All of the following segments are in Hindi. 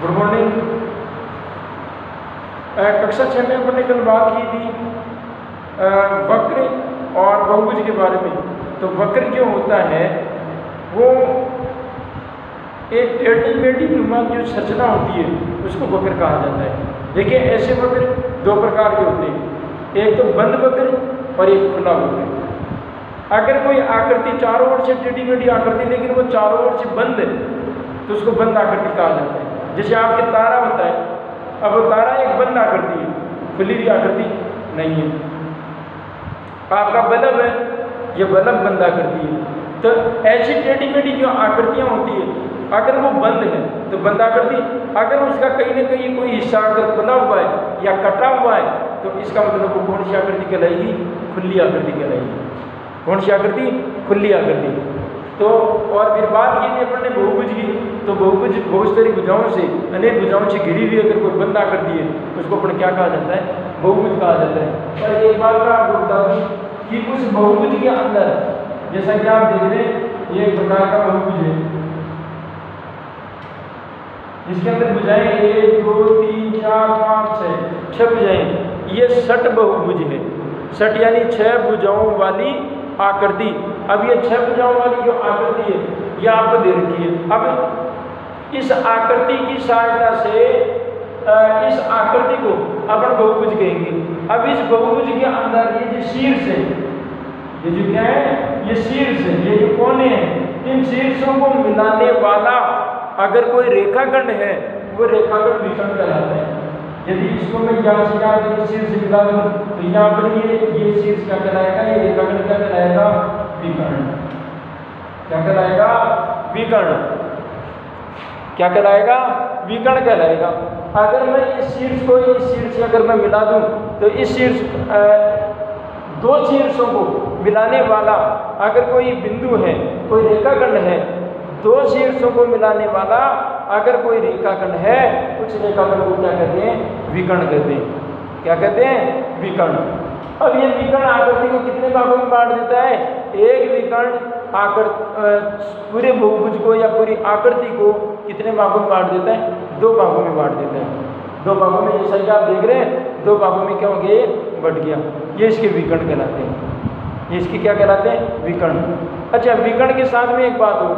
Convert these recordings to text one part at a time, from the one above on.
Good morning. कक्षा 6 में अपने कल बात की थी वक्र और बहुभुज के बारे में। तो वक्र जो होता है वो एक टेढ़ी मेढ़ी नुमा जो संरचना होती है उसको वक्र कहा जाता है। देखिए ऐसे वक्र दो प्रकार के होते हैं, एक तो बंद वक्र और एक खुला वक्र। अगर कोई आकृति चारों ओर से टेढ़ी मेढ़ी आकृति लेकिन वो चारों ओर से बंद है तो उसको बंद आकृति कहा जाता है। जैसे आपके तारा होता है, अब वो तारा एक बंद आकृति है, खुली हुई आकृति नहीं है। आपका बल्ब है, ये बल्ब बंद आकृति है। तो ऐसी टेढ़ी मेढ़ी जो आकृतियाँ होती है अगर वो बंद है तो बंद आकृति, अगर उसका कहीं ना कहीं कोई हिस्सा अगर खुला हुआ है या कटा हुआ है तो इसका मतलब वो कौन सी आकृति कहलाएगी? खुली आकृति कहलाएगी। कौन सी आकृति? खुली आकृति। तो और फिर बात की थी अपन ने बहुभुज की, तो बहुभुज बहुत सारी भुजाओं से अनेक भुजाओं से घिरी हुई अगर कोई बंद आकृति है उसको अपन क्या कहा जाता है? बहुभुज कहा जाता है। और एक बात मैं आपको बता दूं कि उस बहुभुज के अंदर जैसा कि आप देख रहे हैं ये एक प्रकार का बहुभुज है, इसके अंदर भुजाएं 1 2 3 4 5 6 भुजाएं, ये षट बहुभुज है। षट यानी 6 भुजाओं वाली आकृति। अब ये 6 भुजाओं वाली जो आकृति है ये आपको दे रखी है। अब इस आकृति की सहायता से इस आकृति को अपन बहुभुज कहेंगे। अब इस बहुभुज के अंदर ये जो शीर्ष है, ये जो क्या है? ये शीर्ष है, ये जो कोने हैं, इन शीर्षों को मिलाने वाला अगर कोई रेखाखंड है वो रेखाखंड विकर्ण कहलाता है। यदि इसको मैं यहाँ से यहाँ तक शीर्ष मिला दूँ तो यहाँ पर ये शीर्ष क्या कहलाएगा? ये रेखाखंड क्या कहलाएगा? विकर्ण। क्या कहलाएगा? विकर्ण। क्या कहलाएगा? विकर्ण कहलाएगा। अगर मैं इस शीर्ष को इस शीर्ष से अगर मैं मिला दूँ तो इस शीर्ष दो शीर्षों को मिलाने वाला अगर कोई बिंदु है, कोई रेखाखंड है, दो शीर्षों को मिलाने वाला अगर कोई रेखाखंड है उस रेखाखंड को क्या कहते हैं? विकर्ण कहते हैं। क्या कहते हैं? विकर्ण। अब ये विकर्ण आकृति को कितने भागों में बांट देता है? एक विकर्ण पूरे बहुभुज को या पूरी आकृति को कितने भागों में बांट देता है? 2 भागों में बांट देता है। 2 भागों में, जैसा कि आप देख रहे हैं 2 भागों में क्या हो गया? बढ़ गया। ये इसके विकर्ण कहलाते हैं। ये इसके क्या कहलाते हैं? विकर्ण। अच्छा, विकर्ण के साथ में एक बात और,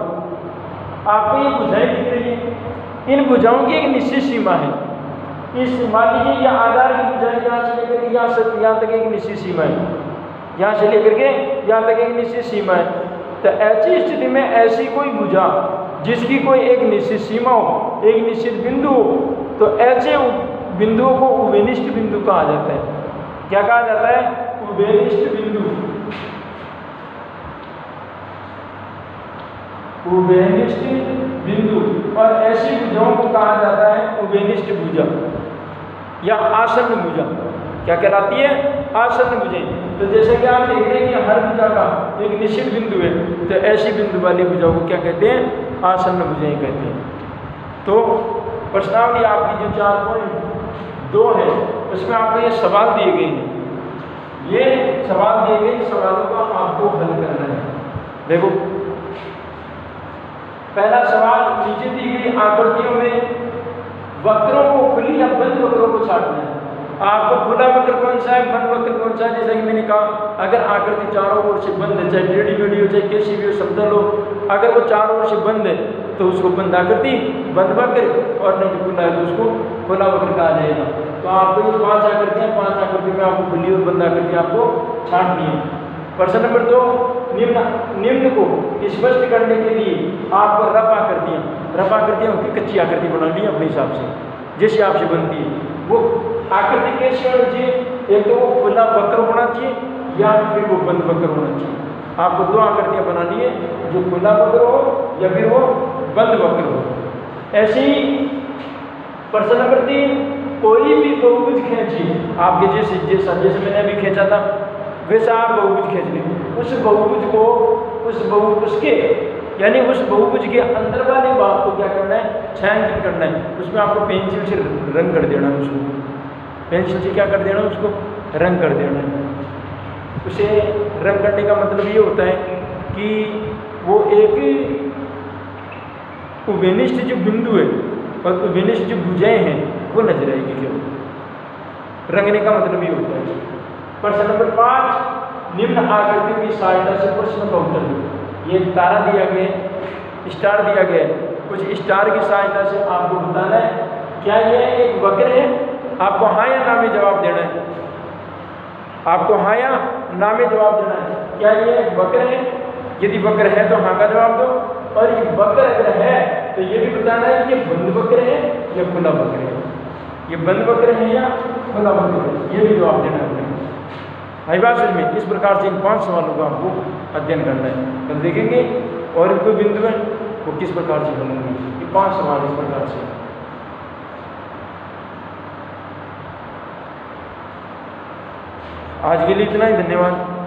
आपको ये भुजाएं दिख रही है, इन भुजाओं की एक निश्चित सीमा है। इस मान लीजिए ये आधार की भुजाएं यहाँ से लेकर के यहाँ तक एक निश्चित सीमा है, यहाँ से लेकर के यहाँ तक एक निश्चित सीमा है। तो ऐसी स्थिति में ऐसी कोई भुजा जिसकी कोई एक निश्चित सीमा हो, एक निश्चित बिंदु हो, तो ऐसे बिंदुओं को उभयनिष्ठ बिंदु कहा जाता है। क्या कहा जाता है? उभयनिष्ठ बिंदु। उभयनिष्ठ बिंदु। और ऐसी भुजाओं को कहा जाता है उभयनिष्ठ भुजा या आसन्न भुजा। क्या कहलाती है? आसन्न भुजाएं। तो जैसे कि आप देख रहे हैं कि हर भुजा का एक निश्चित बिंदु है, तो ऐसी बिंदु वाली भुजाओं को क्या कहते हैं? आसन्न भुजाएं कहते हैं। तो प्रश्नावली आपकी जो 4.2 है उसमें आपको ये सवाल दिए गए हैं। ये सवाल दिए गए, सवालों का आपको हल करना है। देखो पहला सवाल, नीचे दी गई आकृतियों में वक्रों को, खुली या बंद वक्रों को छांटना है। आपको खुला वक्र कौन सा है, बंद वक्र कौन सा है? जैसा कि मैंने कहा, अगर आकृति चारों ओर से बंद है, चाहे टेढ़ी मेढ़ी हो चाहे कैसी भी हो, समतल हो, अगर वो चारों ओर से बंद है तो उसको बंद आकृति, बंद वक्र, और नहीं तो खुला है तो उसको खुला वक्र कहा जाएगा। तो आपको ये 5 आकृतियाँ, 5 आकृति में आपको खुली और बंद आकृति आपको छांटनी है। प्रश्न नंबर 2, निम्न को स्पष्ट करने के लिए आपको रफ आकृतियाँ की कच्ची आकृति बना ली अपने हिसाब से, जैसे आपसे बनती है। वो आकृति कैसी होनी चाहिए? एक तो वो खुला वक्र होना चाहिए या फिर वो बंद वक्र होना चाहिए। आपको 2 आकृतियाँ बनानी है, जो खुला वक्र हो या फिर वो बंद वक्र हो। ऐसे ही प्रश्न नंबर 3, कोई भी बहुभुज खींचिए। आपके जैसे मैंने अभी खींचा था वैसा आप बहुभुज खींच लें। उस बहुभुज को उस बहुभुज के अंदर वाले भाग को क्या करना है? छायांकित करना है। उसमें आपको पेंसिल से रंग कर देना है। उसको पेंसिल से क्या कर देना है? उसको रंग कर देना है। उसे रंग करने का मतलब ये होता है कि वो एक उभयनिष्ठ जो बिंदु है और विनिष्ट जो भुजाएं हैं वो नजर आएगी केवल। रंगने का मतलब ये होता है। प्रश्न नंबर 5, निम्न आकृतियों की सहायता से प्रश्न का उत्तर दो। ये तारा दिया गया, स्टार दिया गया, कुछ स्टार की सहायता से आपको बताना है क्या ये एक वक्र है। आपको हाँ या ना में जवाब देना है। आपको हाँ या ना में जवाब देना है। क्या ये एक वक्र है? यदि वक्र है तो हाँ का जवाब दो, और ये वक्र अगर है तो ये भी बताना है कि ये बंद वक्र है या खुला वक्र है। ये बंद वक्र है या खुला वक्र है, ये भी जवाब देना है। भाई बात समझ में, इस प्रकार से इन 5 सवालों का आपको अध्ययन करना है। कल देखेंगे और इनको बिंदु है वो किस प्रकार से बनेंगे। ये 5 सवाल इस प्रकार से। आज के लिए इतना ही, धन्यवाद।